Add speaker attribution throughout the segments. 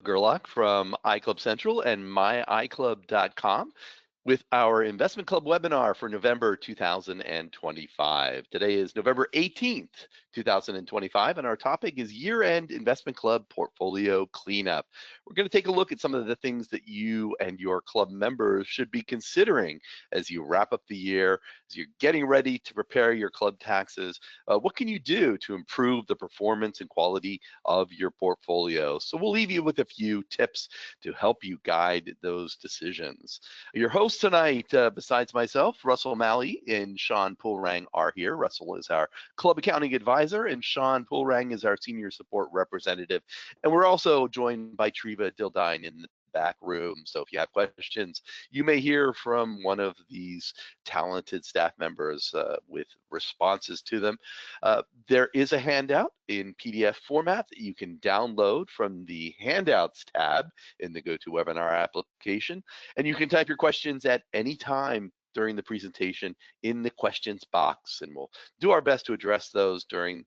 Speaker 1: Gerlach from iClubcentral and myiclub.com with our investment club webinar for November 2025. Today is November 18th, 2025, and our topic is year-end investment club portfolio cleanup. We're going to take a look at some of the things that you and your club members should be considering as you wrap up the year, as you're getting ready to prepare your club taxes. What can you do to improve the performance and quality of your portfolio? So we'll leave you with a few tips to help you guide those decisions. Your hosts tonight, besides myself, Russell Malley and Sean Poolrang are here. Russell is our club accounting advisor, and Sean Poolrang is our senior support representative. And we're also joined by Treva Dildine in the back room. So if you have questions, you may hear from one of these talented staff members with responses to them. There is a handout in PDF format that you can download from the handouts tab in the GoToWebinar application, and you can type your questions at any time during the presentation in the questions box, and we'll do our best to address those during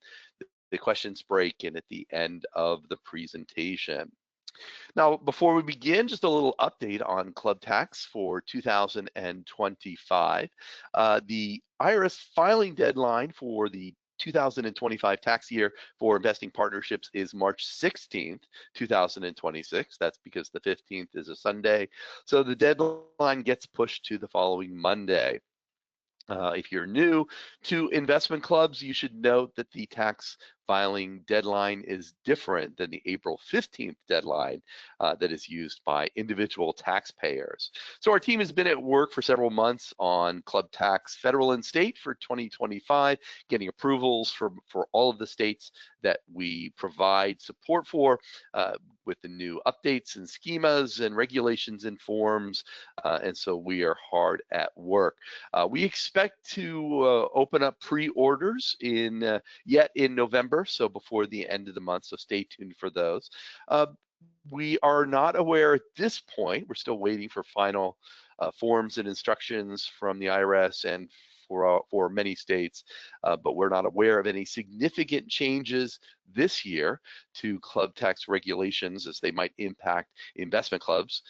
Speaker 1: the questions break and at the end of the presentation. Now, before we begin, just a little update on club tax for 2025. The IRS filing deadline for the 2025 tax year for investing partnerships is March 16th, 2026. That's because the 15th is a Sunday. So the deadline gets pushed to the following Monday. If you're new to investment clubs, you should note that the tax filing deadline is different than the April 15th deadline that is used by individual taxpayers. So our team has been at work for several months on club tax federal and state for 2025, getting approvals for all of the states that we provide support for with the new updates and schemas and regulations and forms. And so we are hard at work. We expect to open up pre-orders yet in November, so before the end of the month, so stay tuned for those. We are not aware at this point, we're still waiting for final forms and instructions from the IRS and for many states, but we're not aware of any significant changes this year to club tax regulations as they might impact investment clubs.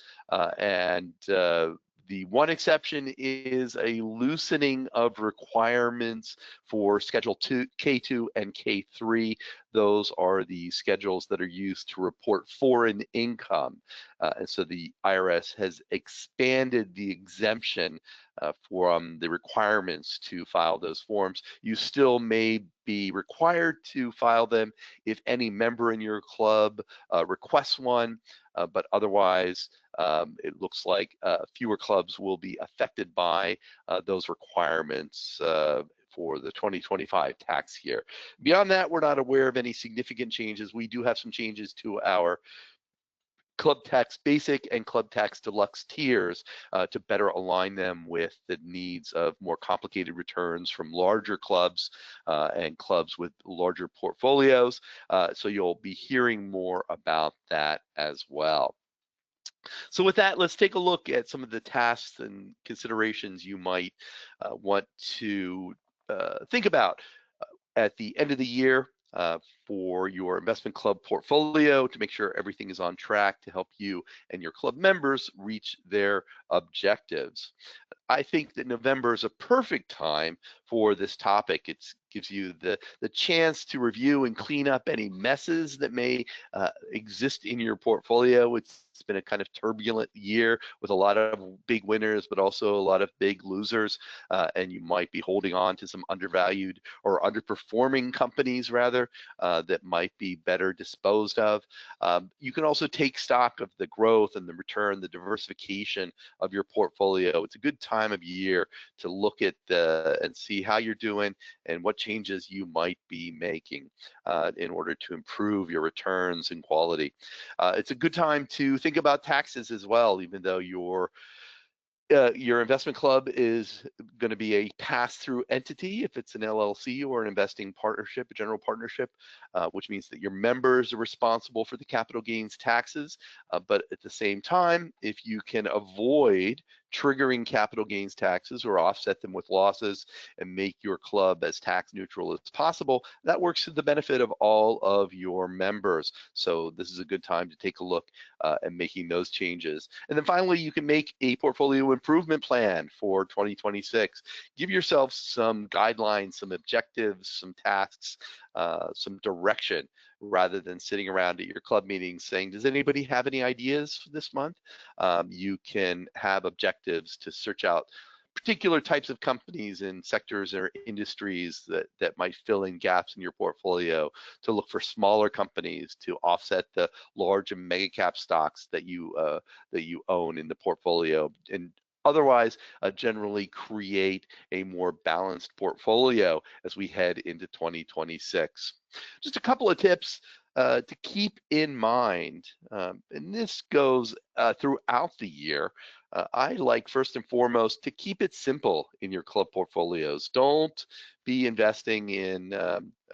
Speaker 1: The one exception is a loosening of requirements for Schedule K2 and K3. Those are the schedules that are used to report foreign income. And so the IRS has expanded the exemption from the requirements to file those forms. You still may be required to file them if any member in your club requests one, but otherwise it looks like fewer clubs will be affected by those requirements for the 2025 tax year. Beyond that, we're not aware of any significant changes. We do have some changes to our Club Tax Basic and Club Tax Deluxe tiers to better align them with the needs of more complicated returns from larger clubs and clubs with larger portfolios. So you'll be hearing more about that as well. So with that, let's take a look at some of the tasks and considerations you might want to think about at the end of the year for your investment club portfolio to make sure everything is on track to help you and your club members reach their objectives. I think that November is a perfect time for this topic. It gives you the chance to review and clean up any messes that may exist in your portfolio. It's been a kind of turbulent year with a lot of big winners, but also a lot of big losers, and you might be holding on to some undervalued or underperforming companies rather that might be better disposed of. You can also take stock of the growth and the return, the diversification of your portfolio. It's a good time of year to look at and see how you're doing and what changes you might be making in order to improve your returns and quality. It's a good time to think about taxes as well, even though your investment club is going to be a pass-through entity if it's an LLC or an investing partnership, a general partnership, which means that your members are responsible for the capital gains taxes. But at the same time, if you can avoid triggering capital gains taxes or offset them with losses and make your club as tax neutral as possible. That works to the benefit of all of your members. So this is a good time to take a look at making those changes. And then finally, you can make a portfolio improvement plan for 2026. Give yourself some guidelines, some objectives, some tasks, some direction, rather than sitting around at your club meetings saying, does anybody have any ideas for this month? You can have objectives to search out particular types of companies in sectors or industries that might fill in gaps in your portfolio, to look for smaller companies to offset the large and mega cap stocks that you own in the portfolio, and otherwise generally create a more balanced portfolio as we head into 2026. Just a couple of tips to keep in mind, and this goes throughout the year. I like, first and foremost, to keep it simple in your club portfolios. Don't be investing in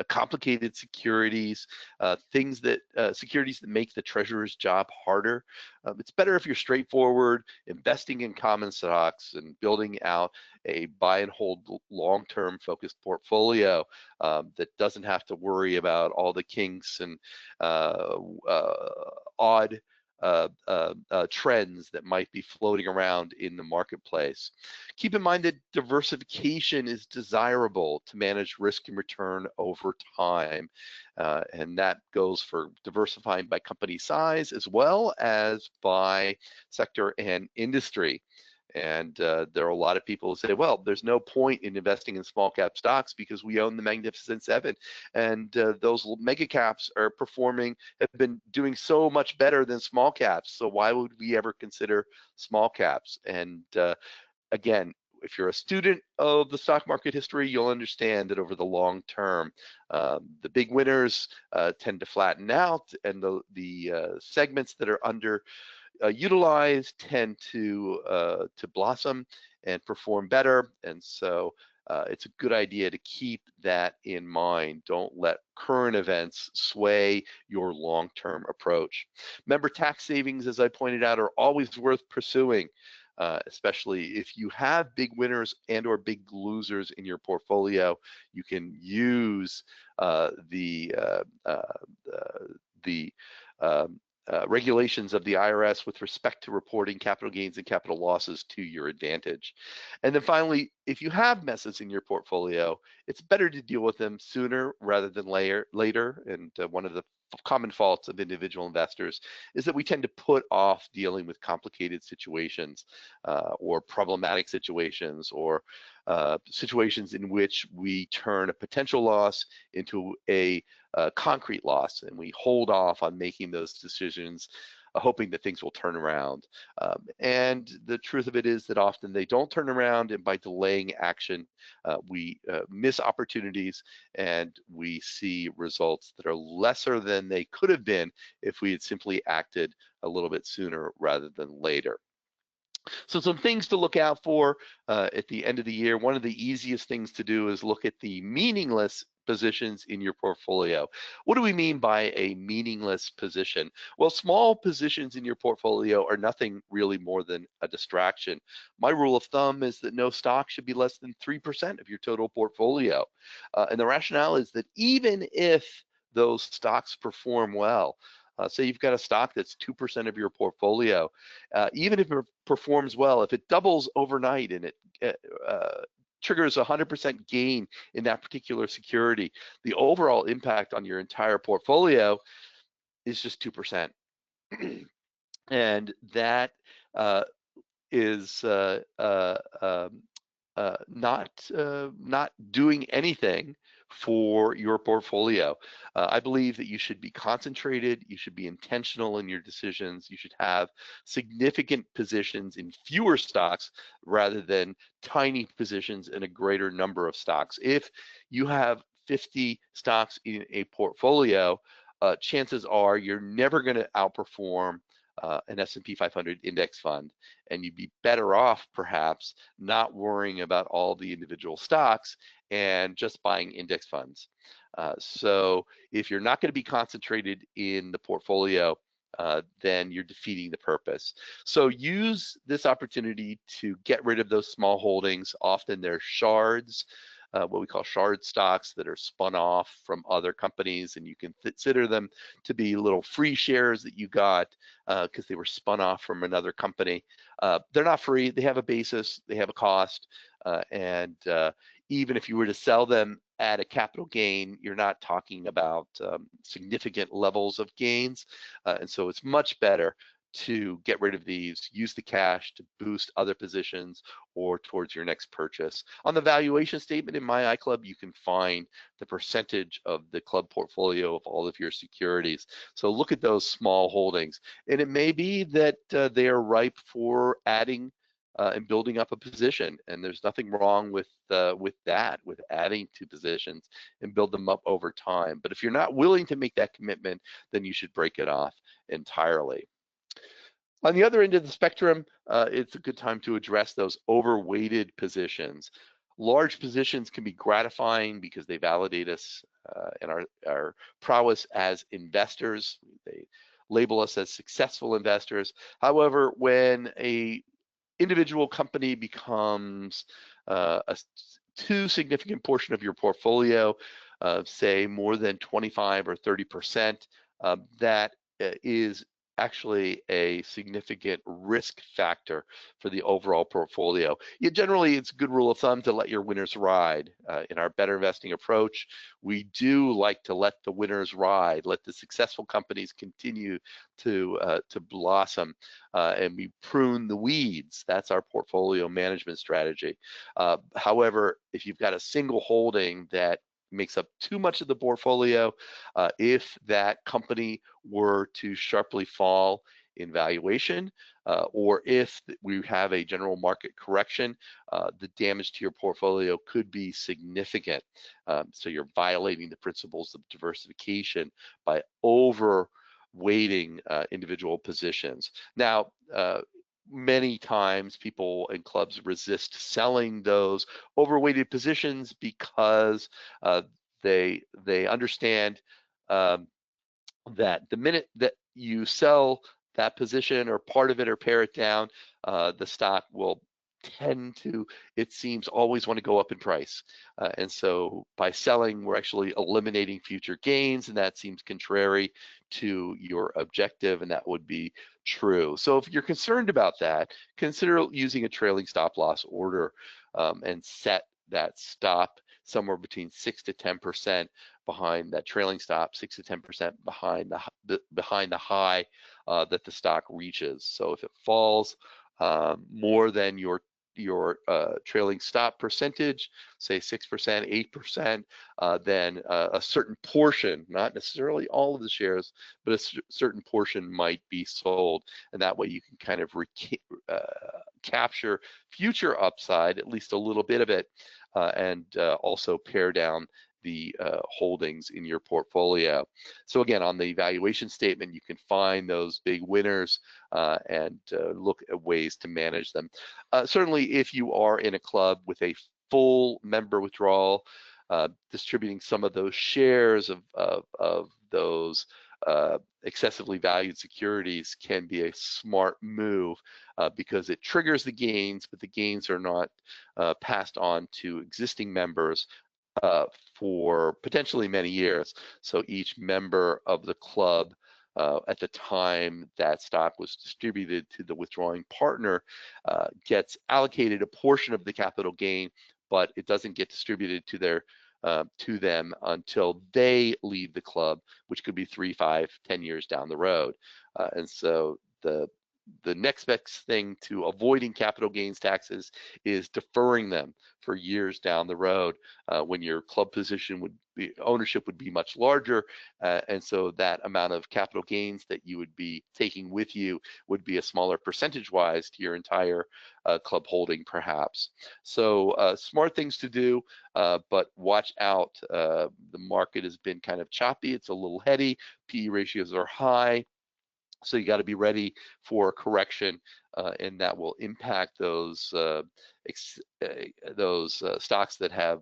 Speaker 1: complicated securities, securities that make the treasurer's job harder. It's better if you're straightforward, investing in common stocks and building out a buy and hold long-term focused portfolio that doesn't have to worry about all the kinks and odd trends that might be floating around in the marketplace. Keep in mind that diversification is desirable to manage risk and return over time, and that goes for diversifying by company size as well as by sector and industry. And there are a lot of people who say, well, there's no point in investing in small cap stocks because we own the Magnificent Seven, and those mega caps have been doing so much better than small caps. So why would we ever consider small caps? And again, if you're a student of the stock market history, you'll understand that over the long term, the big winners tend to flatten out, and the segments that are utilized tend to blossom and perform better. And so it's a good idea to keep that in mind. Don't let current events sway your long-term approach. Remember, tax savings, as I pointed out, are always worth pursuing, especially if you have big winners and or big losers in your portfolio. You can use regulations of the IRS with respect to reporting capital gains and capital losses to your advantage. And then finally, if you have messes in your portfolio, it's better to deal with them sooner rather than later. And one of the common faults of individual investors is that we tend to put off dealing with complicated situations or problematic situations, or situations in which we turn a potential loss into a concrete loss, and we hold off on making those decisions, hoping that things will turn around. And the truth of it is that often they don't turn around, and by delaying action, we miss opportunities, and we see results that are lesser than they could have been if we had simply acted a little bit sooner rather than later. So some things to look out for at the end of the year. One of the easiest things to do is look at the meaningless positions in your portfolio. What do we mean by a meaningless position? Well, small positions in your portfolio are nothing really more than a distraction. My rule of thumb is that no stock should be less than 3% of your total portfolio. And the rationale is that even if those stocks perform well, say you've got a stock that's 2% of your portfolio, even if it performs well, if it doubles overnight and it triggers 100% gain in that particular security, the overall impact on your entire portfolio is just 2%. And that is not doing anything for your portfolio. I believe that you should be concentrated, you should be intentional in your decisions, you should have significant positions in fewer stocks rather than tiny positions in a greater number of stocks. If you have 50 stocks in a portfolio, chances are you're never going to outperform an S&P 500 index fund, and you'd be better off perhaps not worrying about all the individual stocks and just buying index funds. So if you're not going to be concentrated in the portfolio, then you're defeating the purpose. So use this opportunity to get rid of those small holdings. Often they're shards, what we call shard stocks that are spun off from other companies, and you can consider them to be little free shares that you got because they were spun off from another company. They're not free. They have a basis. They have a cost. And even if you were to sell them at a capital gain, you're not talking about significant levels of gains. And so it's much better to get rid of these, use the cash to boost other positions or towards your next purchase. On the valuation statement in My iClub, you can find the percentage of the club portfolio of all of your securities. So look at those small holdings. And it may be that they are ripe for adding and building up a position. And there's nothing wrong with that, with adding to positions and build them up over time. But if you're not willing to make that commitment, then you should break it off entirely. On the other end of the spectrum, it's a good time to address those overweighted positions. Large positions can be gratifying because they validate us and our prowess as investors. They label us as successful investors. However, when a individual company becomes a too significant portion of your portfolio, say more than 25 or 30%, that is actually a significant risk factor for the overall portfolio. Generally, it's a good rule of thumb to let your winners ride. In our better investing approach, we do like to let the winners ride, let the successful companies continue to blossom, and we prune the weeds. That's our portfolio management strategy. However, if you've got a single holding that makes up too much of the portfolio, if that company were to sharply fall in valuation, or if we have a general market correction, the damage to your portfolio could be significant. So you're violating the principles of diversification by overweighting individual positions. Now, many times people in clubs resist selling those overweighted positions because they understand that the minute that you sell that position or part of it or pare it down, the stock will tend to, it seems, always want to go up in price. And so by selling, we're actually eliminating future gains, and that seems contrary to your objective, and that would be true. So if you're concerned about that, consider using a trailing stop loss order and set that stop somewhere between 6 to 10% behind that trailing stop, 6 to 10% behind the high that the stock reaches. So if it falls more than your trailing stop percentage, say 6%, 8%, then a certain portion, not necessarily all of the shares, but a certain portion might be sold. And that way you can kind of capture future upside, at least a little bit of it, and also pare down the holdings in your portfolio. So again, on the valuation statement, you can find those big winners and look at ways to manage them. Certainly, if you are in a club with a full member withdrawal, distributing some of those shares of those excessively valued securities can be a smart move because it triggers the gains, but the gains are not passed on to existing members for potentially many years. So each member of the club at the time that stock was distributed to the withdrawing partner gets allocated a portion of the capital gain, but it doesn't get distributed to them until they leave the club, which could be 3, 5, 10 years down the road. And so the next best thing to avoiding capital gains taxes is deferring them for years down the road when your club position ownership would be much larger, and so that amount of capital gains that you would be taking with you would be a smaller percentage-wise to your entire club holding, perhaps. So smart things to do, but watch out. The market has been kind of choppy. It's a little heady. PE ratios are high. So you got to be ready for a correction, and that will impact those stocks that have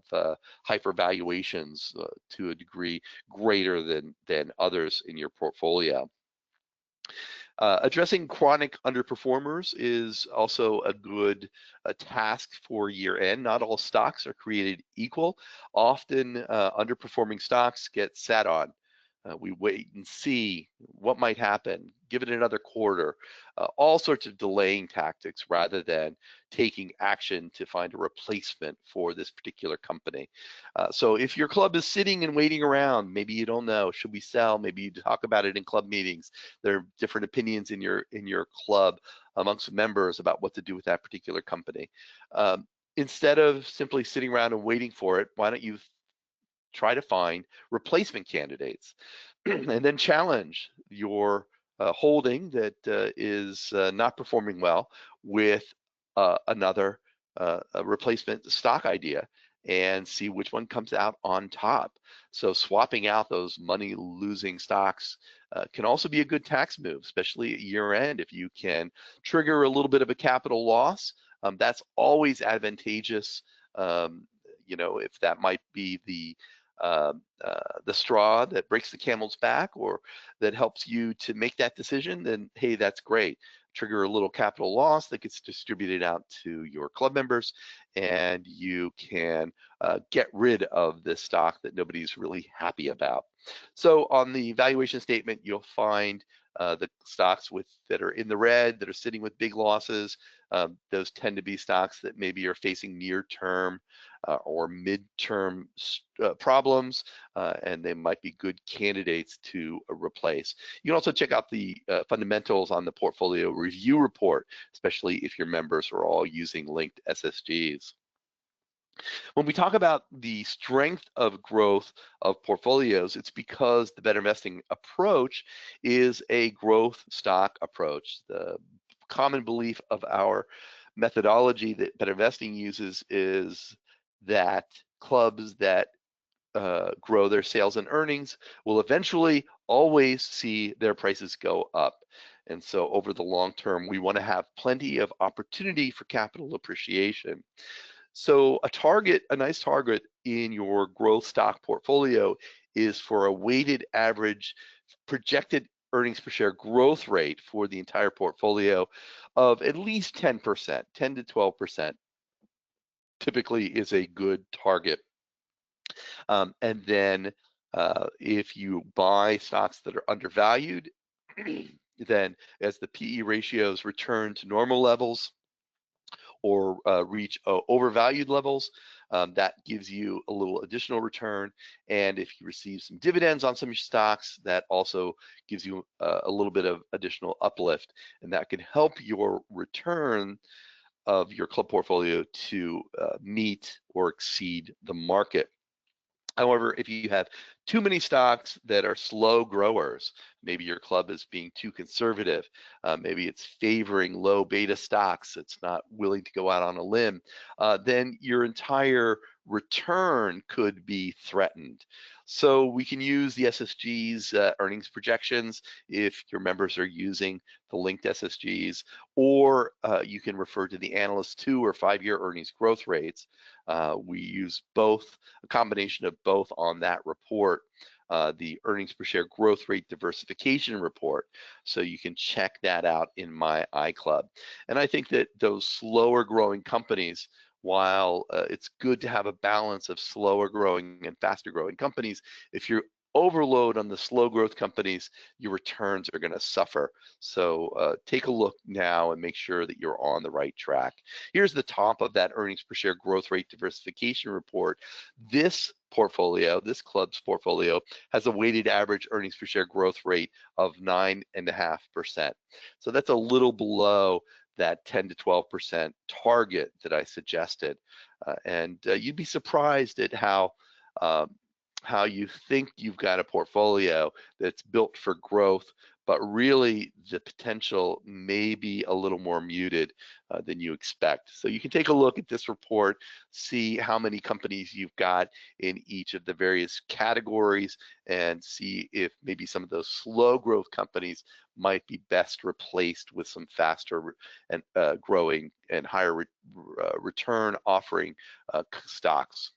Speaker 1: hyper valuations to a degree greater than others in your portfolio. Addressing chronic underperformers is also a good task for year end. Not all stocks are created equal. Often underperforming stocks get sat on. We wait and see what might happen, give it another quarter, all sorts of delaying tactics rather than taking action to find a replacement for this particular company. So if your club is sitting and waiting around, maybe you don't know, should we sell? Maybe you talk about it in club meetings. There are different opinions in your club amongst members about what to do with that particular company. Instead of simply sitting around and waiting for it, why don't you try to find replacement candidates and then challenge your holding that is not performing well with another a replacement stock idea and see which one comes out on top. So swapping out those money losing stocks can also be a good tax move, especially at year end. If you can trigger a little bit of a capital loss, that's always advantageous. You know, if that might be the straw that breaks the camel's back or that helps you to make that decision, then hey, that's great. Trigger a little capital loss that gets distributed out to your club members, and you can get rid of this stock that nobody's really happy about. So on the valuation statement, you'll find the stocks that are in the red, that are sitting with big losses. Those tend to be stocks that maybe are facing near-term or mid-term problems, and they might be good candidates to replace. You can also check out the fundamentals on the portfolio review report, especially if your members are all using linked SSGs. When we talk about the strength of growth of portfolios, it's because the better investing approach is a growth stock approach. The common belief of our methodology that better investing uses is that clubs that grow their sales and earnings will eventually always see their prices go up. And so over the long term, we want to have plenty of opportunity for capital appreciation. So a nice target in your growth stock portfolio is for a weighted average projected earnings per share growth rate for the entire portfolio of at least 10%, 10 to 12%. Typically is a good target. And then if you buy stocks that are undervalued, then as the PE ratios return to normal levels or reach overvalued levels, that gives you a little additional return. And if you receive some dividends on some of your stocks, that also gives you a little bit of additional uplift, and that can help your return of your club portfolio to meet or exceed the market. However, if you have too many stocks that are slow growers, maybe your club is being too conservative, maybe it's favoring low beta stocks, it's not willing to go out on a limb, then your entire return could be threatened. So we can use the SSG's earnings projections if your members are using the linked SSGs, or you can refer to the analyst 2 or 5-year earnings growth rates. We use both, a combination of both on that report, the earnings per share growth rate diversification report. So you can check that out in my iClub. And I think that those slower growing companies, while it's good to have a balance of slower growing and faster growing companies, if you overload on the slow growth companies, your returns are going to suffer. So take a look now and make sure that you're on the right track. Here's the top of that earnings per share growth rate diversification report. This portfolio, this club's portfolio, has a weighted average earnings per share growth rate of 9.5%. So that's a little below that 10 to 12% target that I suggested. And you'd be surprised at how you think you've got a portfolio that's built for growth, but really the potential may be a little more muted than you expect. So you can take a look at this report, see how many companies you've got in each of the various categories, and see if maybe some of those slow growth companies might be best replaced with some faster and growing and higher return offering stocks.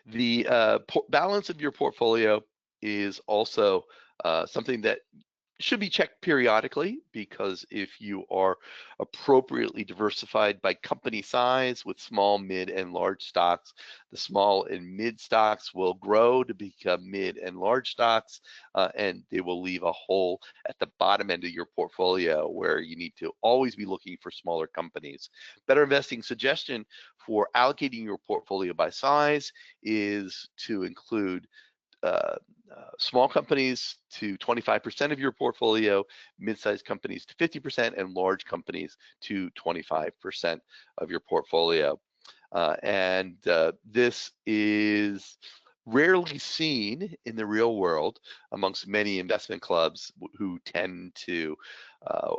Speaker 1: The balance of your portfolio is also something that should be checked periodically, because if you are appropriately diversified by company size with small, mid, and large stocks, the small and mid stocks will grow to become mid and large stocks, and they will leave a hole at the bottom end of your portfolio where you need to always be looking for smaller companies. Better investing suggestion for allocating your portfolio by size is to include small companies to 25% of your portfolio, mid-sized companies to 50%, and large companies to 25% of your portfolio. This is rarely seen in the real world amongst many investment clubs who tend to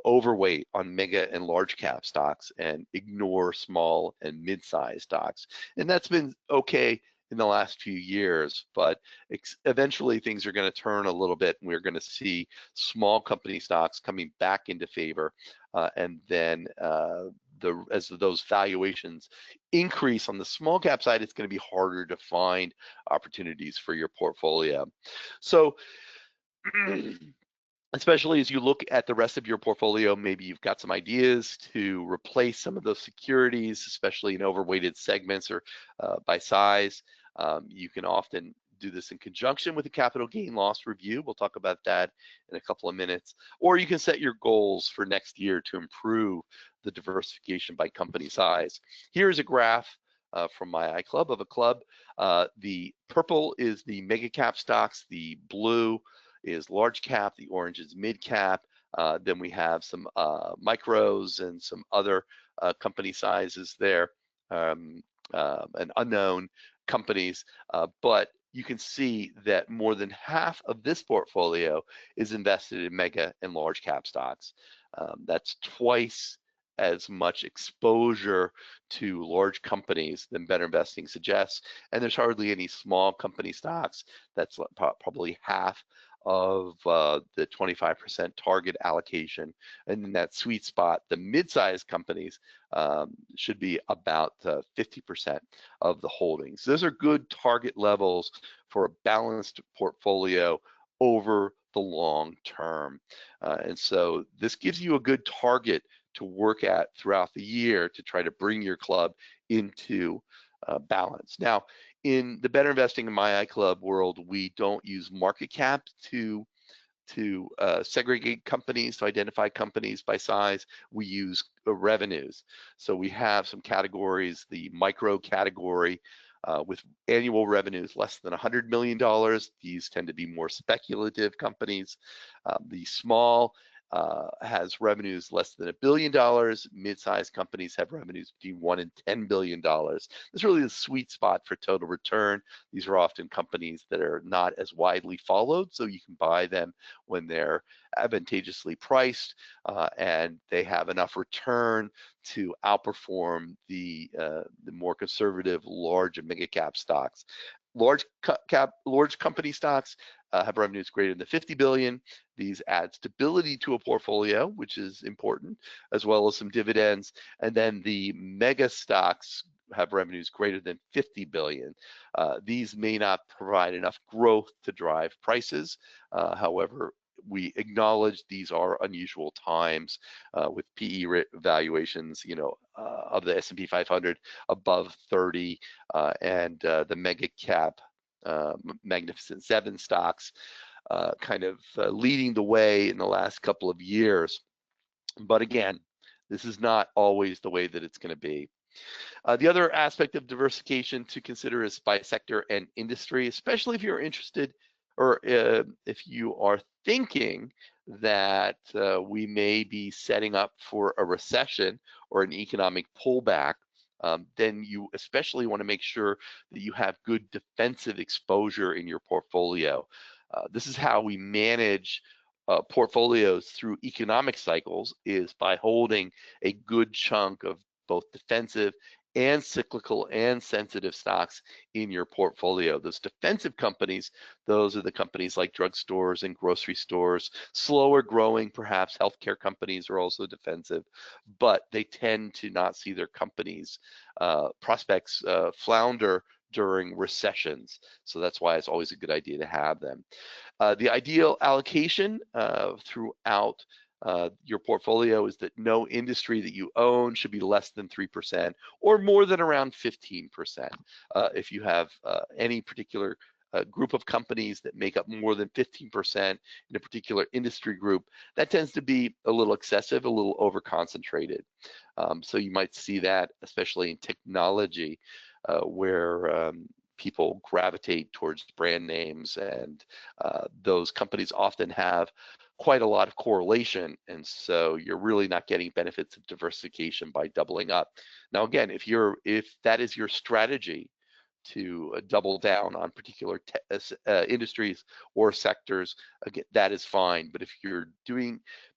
Speaker 1: overweight on mega and large cap stocks and ignore small and mid-sized stocks. And that's been okay in the last few years, but eventually things are going to turn a little bit, and we're going to see small company stocks coming back into favor, and then as those valuations increase on the small cap side, it's going to be harder to find opportunities for your portfolio. So especially as you look at the rest of your portfolio, maybe you've got some ideas to replace some of those securities, especially in overweighted segments or by size. You can often do this in conjunction with a capital gain loss review. We'll talk about that in a couple of minutes. Or you can set your goals for next year to improve the diversification by company size. Here's a graph from my iClub of a club. The purple is the mega cap stocks, the blue is large cap, the orange is mid cap. Then we have some micros and some other company sizes there, and unknown companies, but you can see that more than half of this portfolio is invested in mega and large cap stocks. That's twice as much exposure to large companies than Better Investing suggests, and there's hardly any small company stocks. That's probably half of the 25% target allocation. And in that sweet spot, the mid-sized companies should be about 50% of the holdings. Those are good target levels for a balanced portfolio over the long term. And so this gives you a good target to work at throughout the year to try to bring your club into balance. Now, in the Better Investing in My iClub world, we don't use market cap to segregate companies, to identify companies by size. We use revenues. So we have some categories, the micro category with annual revenues less than $100 million. These tend to be more speculative companies. The small has revenues less than $1 billion. Mid-sized companies have revenues between $1 and $10 billion. It's really the sweet spot for total return. These are often companies that are not as widely followed, so you can buy them when they're advantageously priced and they have enough return to outperform the more conservative large and mega cap stocks. Large company stocks have revenues greater than 50 billion. These add stability to a portfolio, which is important, as well as some dividends. And then the mega stocks have revenues greater than 50 billion. These may not provide enough growth to drive prices. However, we acknowledge these are unusual times with PE valuations, of the S&P 500 above 30 and the mega cap Magnificent Seven stocks kind of leading the way in the last couple of years. But again, this is not always the way that it's going to be. The other aspect of diversification to consider is by sector and industry, especially if you're interested or if you are thinking that we may be setting up for a recession or an economic pullback. Then you especially want to make sure that you have good defensive exposure in your portfolio. This is how we manage portfolios through economic cycles, is by holding a good chunk of both defensive and cyclical and sensitive stocks in your portfolio. Those defensive companies, those are the companies like drugstores and grocery stores. Slower growing, perhaps healthcare companies are also defensive, but they tend to not see their companies' prospects flounder during recessions. So that's why it's always a good idea to have them. The ideal allocation throughout your portfolio is that no industry that you own should be less than 3% or more than around 15%. If you have any particular group of companies that make up more than 15% in a particular industry group, that tends to be a little excessive, a little over-concentrated. So you might see that, especially in technology, where people gravitate towards brand names, and those companies often have quite a lot of correlation, and so you're really not getting benefits of diversification by doubling up. Now again, if that is your strategy to double down on particular industries or sectors, again, that is fine. But if you're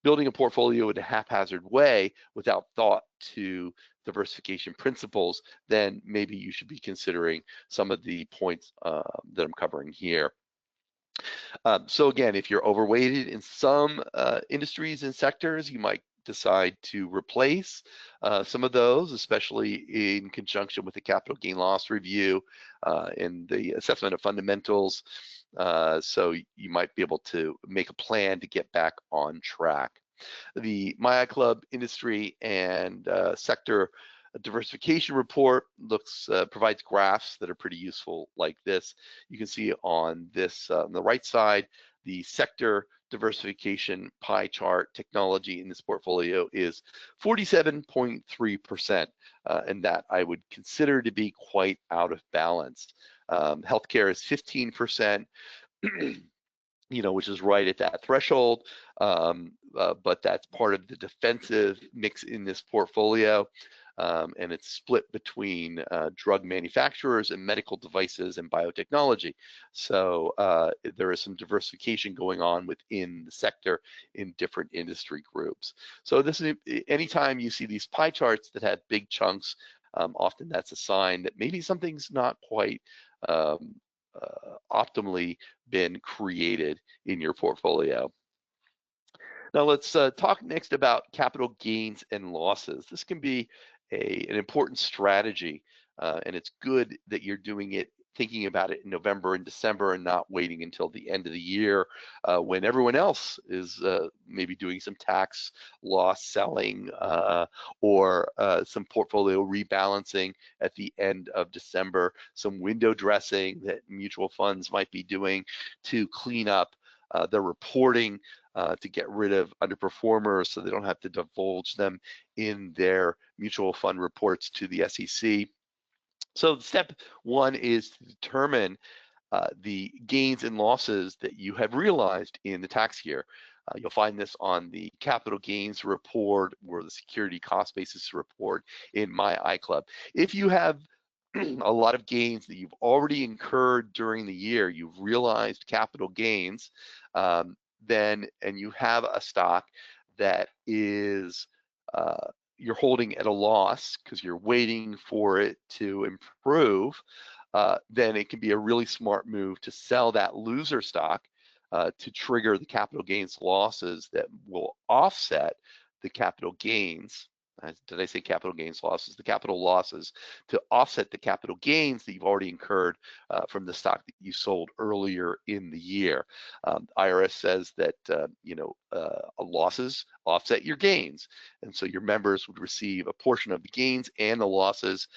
Speaker 1: building a portfolio in a haphazard way without thought to diversification principles, then maybe you should be considering some of the points that I'm covering here. So again, if you're overweighted in some industries and sectors, you might decide to replace some of those, especially in conjunction with the capital gain loss review and the assessment of fundamentals. So you might be able to make a plan to get back on track. The MyICLUB industry and sector diversification report provides graphs that are pretty useful like this. You can see on this on the right side, the sector diversification pie chart. Technology in this portfolio is 47.3%, and that I would consider to be quite out of balance. Healthcare is 15%, which is right at that threshold, but that's part of the defensive mix in this portfolio. And it's split between drug manufacturers and medical devices and biotechnology. So there is some diversification going on within the sector in different industry groups. So this is, anytime you see these pie charts that have big chunks, often that's a sign that maybe something's not quite optimally been created in your portfolio. Now let's talk next about capital gains and losses. This can be an important strategy, and it's good that you're doing it, thinking about it in November and December and not waiting until the end of the year when everyone else is maybe doing some tax loss selling or some portfolio rebalancing at the end of December, some window dressing that mutual funds might be doing to clean up their reporting, to get rid of underperformers so they don't have to divulge them in their mutual fund reports to the SEC. So step one is to determine the gains and losses that you have realized in the tax year. You'll find this on the capital gains report or the security cost basis report in MyICLUB. If you have a lot of gains that you've already incurred during the year, you've realized capital gains, and you have a stock that is you're holding at a loss because you're waiting for it to improve, then it can be a really smart move to sell that loser stock to trigger the capital gains losses that will offset the capital gains. Did I say capital gains losses? The capital losses to offset the capital gains that you've already incurred from the stock that you sold earlier in the year. IRS says that losses offset your gains, and so your members would receive a portion of the gains and the losses,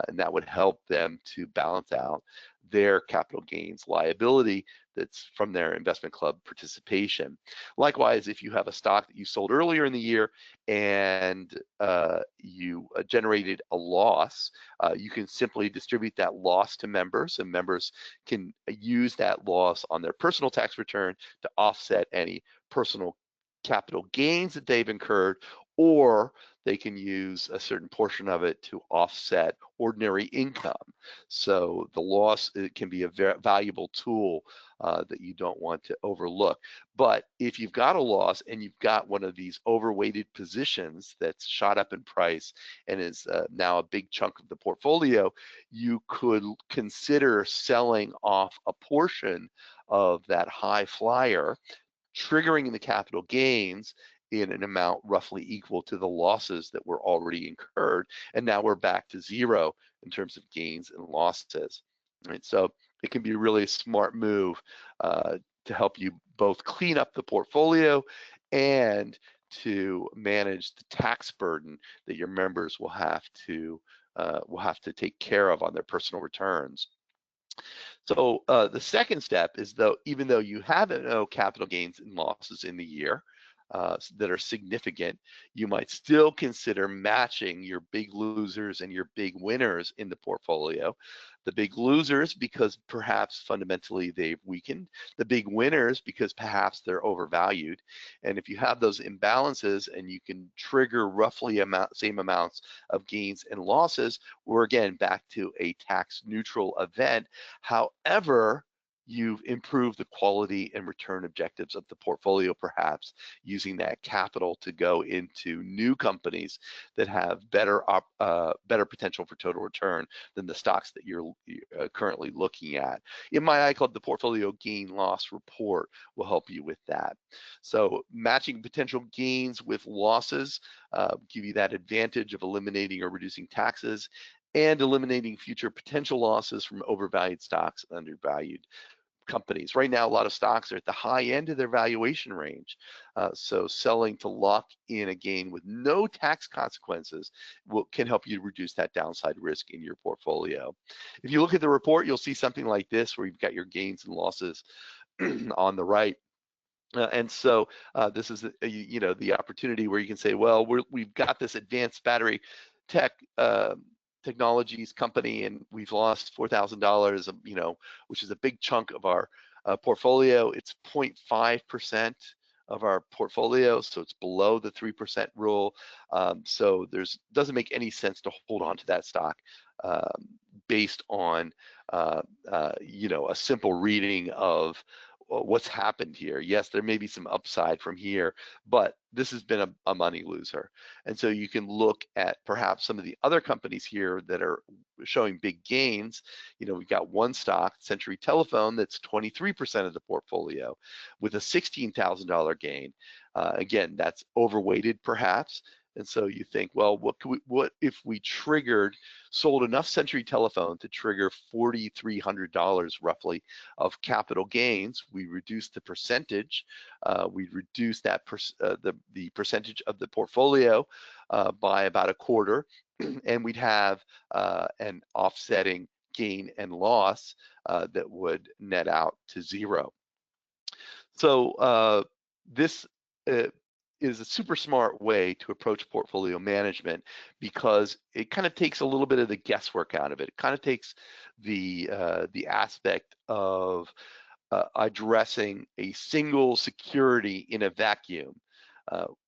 Speaker 1: and that would help them to balance out their capital gains liability that's from their investment club participation. Likewise, if you have a stock that you sold earlier in the year and you generated a loss, you can simply distribute that loss to members, and members can use that loss on their personal tax return to offset any personal capital gains that they've incurred, or they can use a certain portion of it to offset ordinary income. So the loss, it can be a very valuable tool that you don't want to overlook. But if you've got a loss and you've got one of these overweighted positions that's shot up in price and is now a big chunk of the portfolio, you could consider selling off a portion of that high flyer, triggering the capital gains in an amount roughly equal to the losses that were already incurred. And now we're back to zero in terms of gains and losses. Right? So it can be a really smart move to help you both clean up the portfolio and to manage the tax burden that your members will have to take care of on their personal returns. So the second step is, though, even though you have no capital gains and losses in the year that are significant, you might still consider matching your big losers and your big winners in the portfolio. The big losers because perhaps fundamentally they've weakened, the big winners because perhaps they're overvalued. And if you have those imbalances and you can trigger roughly same amounts of gains and losses, we're again back to a tax neutral event. However, you've improved the quality and return objectives of the portfolio, perhaps using that capital to go into new companies that have better potential for total return than the stocks that you're currently looking at. In my iClub, the portfolio gain loss report will help you with that. So matching potential gains with losses give you that advantage of eliminating or reducing taxes and eliminating future potential losses from overvalued stocks and undervalued companies. Right now, a lot of stocks are at the high end of their valuation range. So selling to lock in a gain with no tax consequences can help you reduce that downside risk in your portfolio. If you look at the report, you'll see something like this, where you've got your gains and losses on the right. And so this is, the opportunity where you can say, well, we've got this advanced battery technologies company, and we've lost $4,000, which is a big chunk of our portfolio. It's 0.5% of our portfolio, so it's below the 3% rule. So doesn't make any sense to hold on to that stock based on a simple reading of what's happened here. Yes, there may be some upside from here, but this has been a money loser. And so you can look at perhaps some of the other companies here that are showing big gains. We've got one stock, Century Telephone, that's 23% of the portfolio with a $16,000 gain. Again, that's overweighted perhaps. And so you think, well, what if we sold enough Century Telephone to trigger $4,300 roughly of capital gains? We reduce the percentage. We reduce that the percentage of the portfolio by about a quarter, and we'd have an offsetting gain and loss that would net out to zero. So this is a super smart way to approach portfolio management, because it kind of takes a little bit of the guesswork out of it. It kind of takes the aspect of addressing a single security in a vacuum.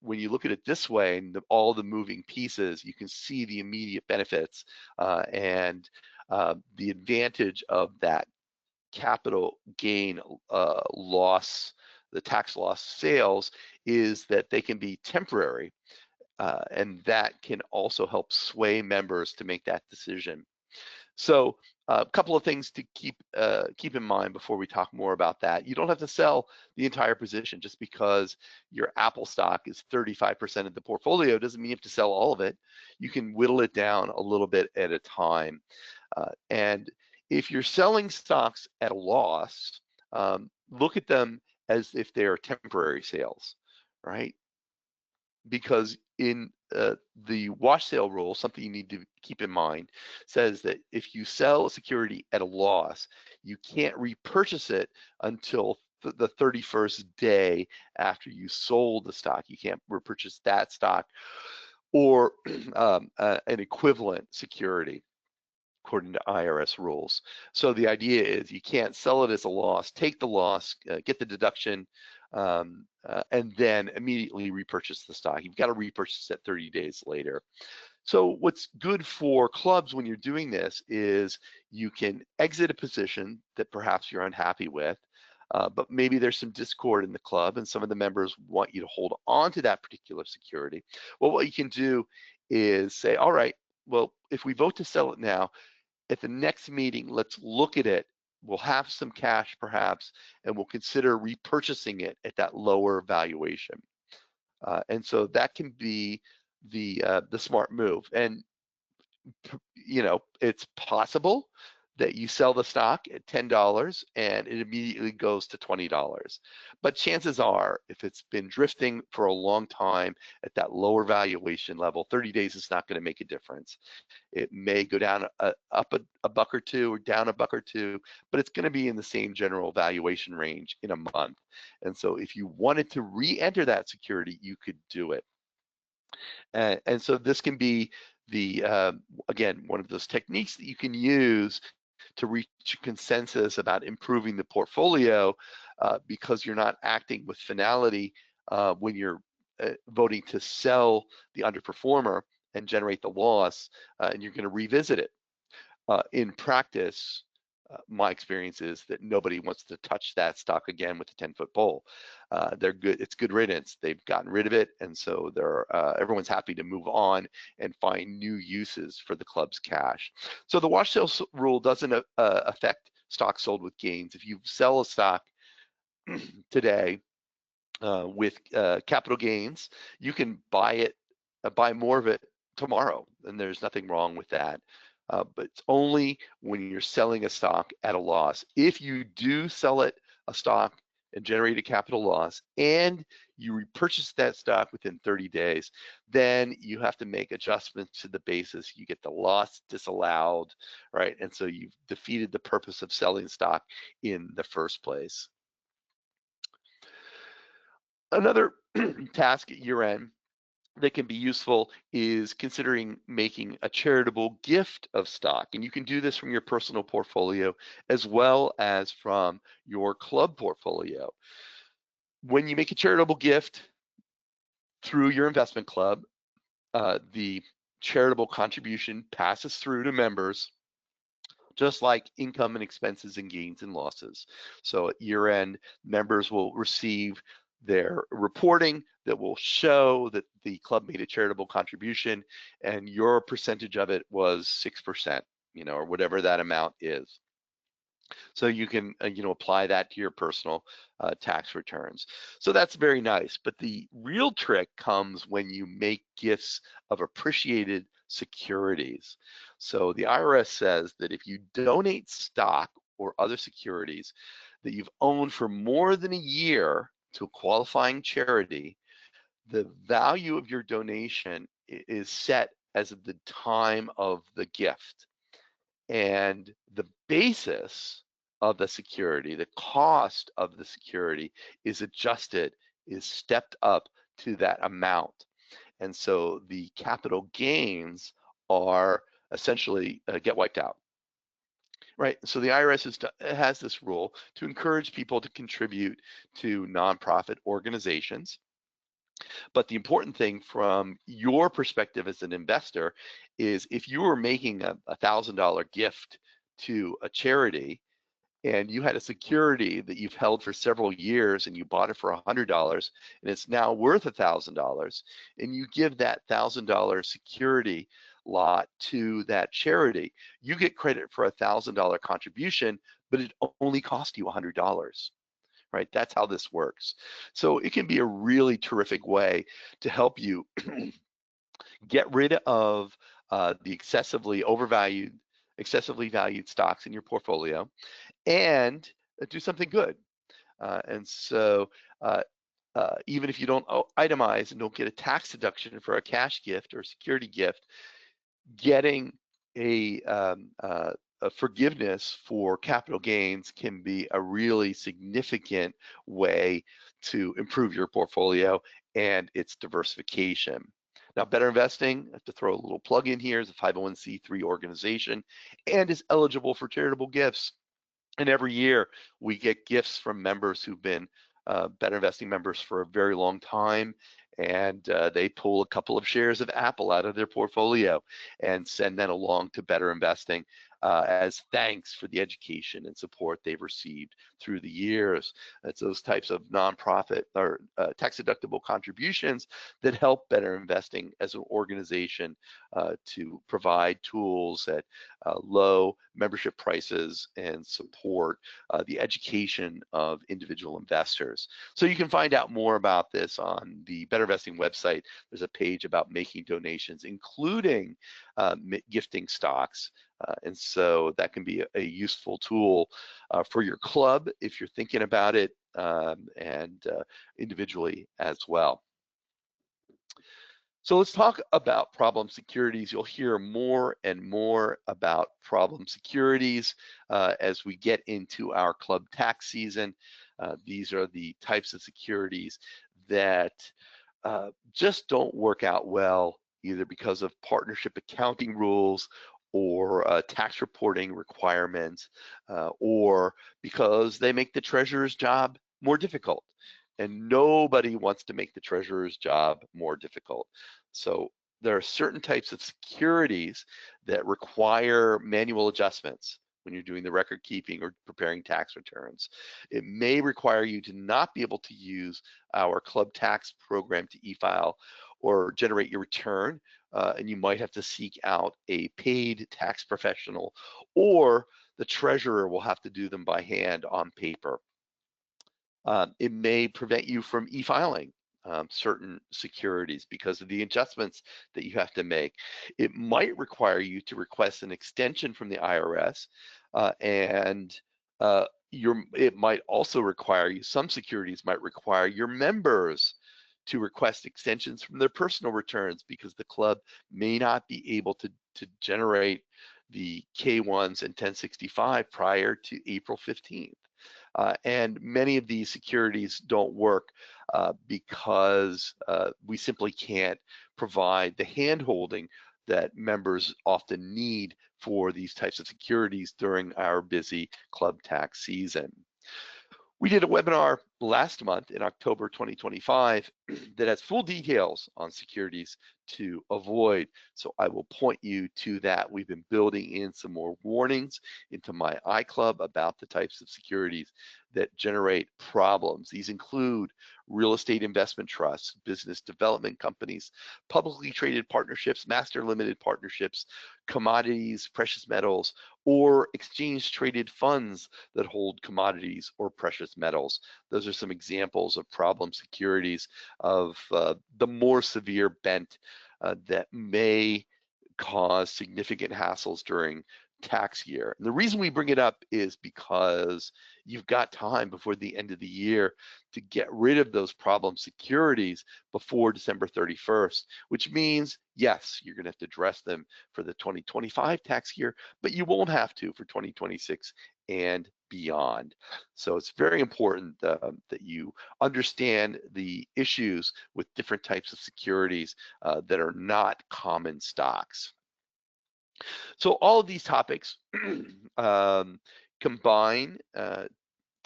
Speaker 1: When you look at it this way, and all the moving pieces, you can see the immediate benefits and the advantage of that capital gain loss, the tax loss sales, is that they can be temporary, and that can also help sway members to make that decision. So a couple of things to keep in mind before we talk more about that. You don't have to sell the entire position. Just because your Apple stock is 35% of the portfolio doesn't mean you have to sell all of it. You can whittle it down a little bit at a time. And if you're selling stocks at a loss, look at them as if they are temporary sales, right? Because in the wash sale rule, something you need to keep in mind says that if you sell a security at a loss, you can't repurchase it until the 31st day after you sold the stock. You can't repurchase that stock or an equivalent security, according to IRS rules. So the idea is you can't sell it as a loss, take the loss, get the deduction, and then immediately repurchase the stock. You've got to repurchase it 30 days later. So what's good for clubs when you're doing this is you can exit a position that perhaps you're unhappy with, but maybe there's some discord in the club and some of the members want you to hold on to that particular security. Well, what you can do is say, all right, well, if we vote to sell it now, at the next meeting, let's look at it. We'll have some cash perhaps, and we'll consider repurchasing it at that lower valuation. And so that can be the smart move. And it's possible that you sell the stock at $10 and it immediately goes to $20. But chances are, if it's been drifting for a long time at that lower valuation level, 30 days is not going to make a difference. It may go down up a buck or two or down a buck or two, but it's going to be in the same general valuation range in a month. And so if you wanted to re-enter that security, you could do it. And so this can be the, again, one of those techniques that you can use to reach a consensus about improving the portfolio, because you're not acting with finality when you're voting to sell the underperformer and generate the loss, and you're going to revisit it. In practice, my experience is that nobody wants to touch that stock again with the 10-foot pole. They're good. It's good riddance. They've gotten rid of it, and so everyone's happy to move on and find new uses for the club's cash. So the wash sale rule doesn't affect stocks sold with gains. If you sell a stock today with capital gains, you can buy more of it tomorrow, and there's nothing wrong with that. But it's only when you're selling a stock at a loss. If you do sell a stock and generate a capital loss, and you repurchase that stock within 30 days, then you have to make adjustments to the basis. You get the loss disallowed, right? And so you've defeated the purpose of selling stock in the first place. Another task at year-end that can be useful is considering making a charitable gift of stock. And you can do this from your personal portfolio as well as from your club portfolio. When you make a charitable gift through your investment club, the charitable contribution passes through to members, just like income and expenses and gains and losses. So at year end, members will receive their reporting that will show that the club made a charitable contribution and your percentage of it was 6%, or whatever that amount is. So you can, apply that to your personal tax returns. So that's very nice. But the real trick comes when you make gifts of appreciated securities. So the IRS says that if you donate stock or other securities that you've owned for more than a year to a qualifying charity, the value of your donation is set as of the time of the gift. And the basis of the security, the cost of the security is adjusted, is stepped up to that amount. And so the capital gains are essentially get wiped out. Right, so the IRS has this rule to encourage people to contribute to nonprofit organizations. But the important thing from your perspective as an investor is if you were making a $1,000 gift to a charity and you had a security that you've held for several years and you bought it for $100 and it's now worth $1,000, and you give that $1,000 security lot to that charity, you get credit for a $1,000 contribution, but it only cost you $100. Right, that's how this works. So it can be a really terrific way to help you get rid of the excessively valued stocks in your portfolio and do something good. And so even if you don't itemize and don't get a tax deduction for a cash gift or security gift, getting a forgiveness for capital gains can be a really significant way to improve your portfolio and its diversification. Now, Better Investing, I have to throw a little plug in here, is a 501c3 organization and is eligible for charitable gifts. And every year we get gifts from members who've been Better Investing members for a very long time, and they pull a couple of shares of Apple out of their portfolio and send that along to Better Investing as thanks for the education and support they've received through the years. It's those types of nonprofit or tax-deductible contributions that help Better Investing as an organization to provide tools at low membership prices and support the education of individual investors. So you can find out more about this on the Better Investing website. There's a page about making donations, including gifting stocks. And so that can be a useful tool for your club if you're thinking about it, and individually as well. So let's talk about problem securities. You'll hear more and more about problem securities as we get into our club tax season. These are the types of securities that just don't work out well, either because of partnership accounting rules or tax reporting requirements, or because they make the treasurer's job more difficult. And nobody wants to make the treasurer's job more difficult. So there are certain types of securities that require manual adjustments when you're doing the record keeping or preparing tax returns. It may require you to not be able to use our club tax program to e-file or generate your return, and you might have to seek out a paid tax professional, or the treasurer will have to do them by hand on paper. It may prevent you from e-filing certain securities because of the adjustments that you have to make. It might require you to request an extension from the IRS, and it might also require you, some securities might require your members to request extensions from their personal returns because the club may not be able to generate the K1s and 1065 prior to April 15th. And many of these securities don't work because we simply can't provide the hand-holding that members often need for these types of securities during our busy club tax season. We did a webinar last month in October 2025 that has full details on securities to avoid. So I will point you to that. We've been building in some more warnings into my iClub about the types of securities that generate problems. These include real estate investment trusts, business development companies, publicly traded partnerships, master limited partnerships, commodities, precious metals, or exchange traded funds that hold commodities or precious metals. Those are some examples of problem securities of the more severe bent that may cause significant hassles during tax year. And the reason we bring it up is because you've got time before the end of the year to get rid of those problem securities before December 31st, which means, yes, you're going to have to address them for the 2025 tax year, but you won't have to for 2026 and beyond. So it's very important that you understand the issues with different types of securities that are not common stocks. So all of these topics combine to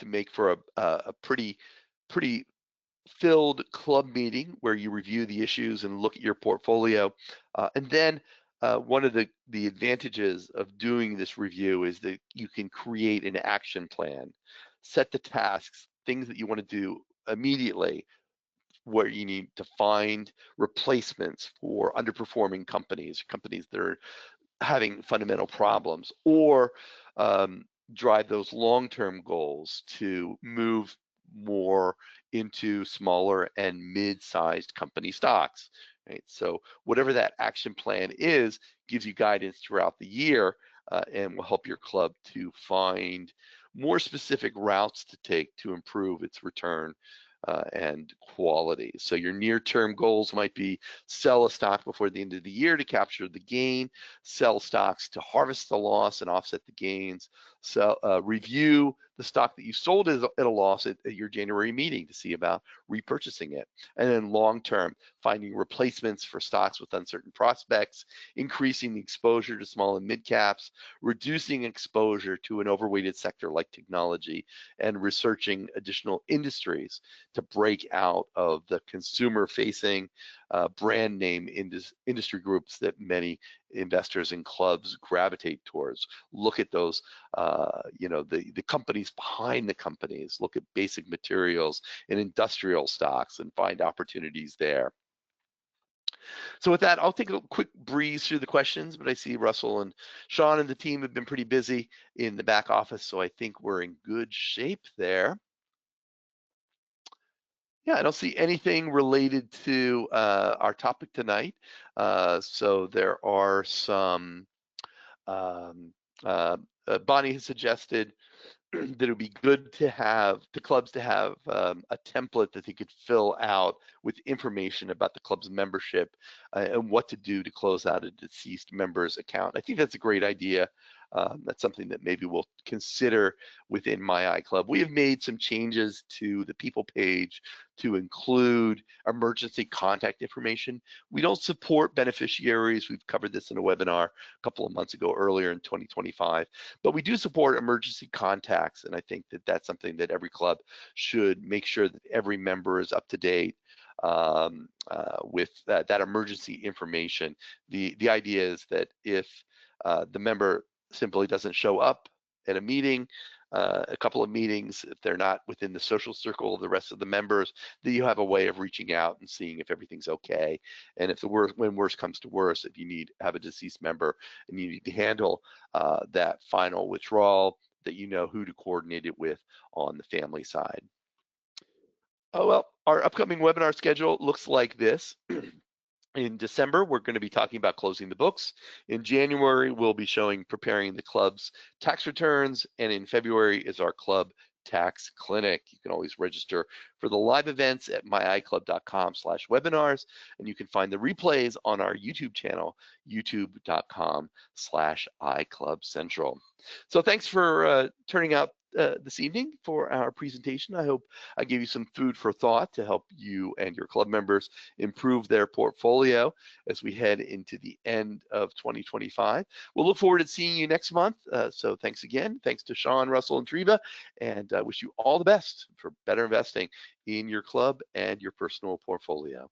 Speaker 1: make for a pretty filled club meeting where you review the issues and look at your portfolio. And then one of the advantages of doing this review is that you can create an action plan, set the tasks, things that you want to do immediately, where you need to find replacements for underperforming companies that are having fundamental problems, or drive those long-term goals to move more into smaller and mid-sized company stocks, right? So whatever that action plan is gives you guidance throughout the year and will help your club to find more specific routes to take to improve its return and quality. So your near-term goals might be sell a stock before the end of the year to capture the gain, sell stocks to harvest the loss and offset the gains, so review the stock that you sold at a loss at your January meeting to see about repurchasing it. And then long-term, finding replacements for stocks with uncertain prospects, increasing the exposure to small and mid caps, reducing exposure to an overweighted sector like technology, and researching additional industries to break out of the consumer-facing brand name industry groups that many investors and clubs gravitate towards. Look at those, the companies behind the companies. Look at basic materials and industrial stocks and find opportunities there. So with that, I'll take a quick breeze through the questions, but I see Russell and Sean and the team have been pretty busy in the back office, so I think we're in good shape there. Yeah, I don't see anything related to our topic tonight. So there are some Bonnie has suggested that it would be good to have the clubs to have a template that they could fill out with information about the club's membership and what to do to close out a deceased member's account. I think that's a great idea. That's something that maybe we'll consider within My iClub. We have made some changes to the people page to include emergency contact information. We don't support beneficiaries. We've covered this in a webinar a couple of months ago, earlier in 2025, but we do support emergency contacts, and I think that that's something that every club should make sure that every member is up to date with that emergency information. The idea is that if the member simply doesn't show up at a meeting, a couple of meetings, if they're not within the social circle of the rest of the members, then you have a way of reaching out and seeing if everything's okay. And if when worse comes to worse, if you have a deceased member and you need to handle that final withdrawal, that you know who to coordinate it with on the family side. Oh, well, our upcoming webinar schedule looks like this. In December, we're going to be talking about closing the books. In January, we'll be showing preparing the club's tax returns. And in February is our club tax clinic. You can always register for the live events at myiclub.com/webinars. And you can find the replays on our YouTube channel, youtube.com/iClubcentral. So thanks for turning out this evening for our presentation. I hope I gave you some food for thought to help you and your club members improve their portfolio as we head into the end of 2025. We'll look forward to seeing you next month. So thanks again. Thanks to Sean, Russell, and Treva, and I wish you all the best for better investing in your club and your personal portfolio.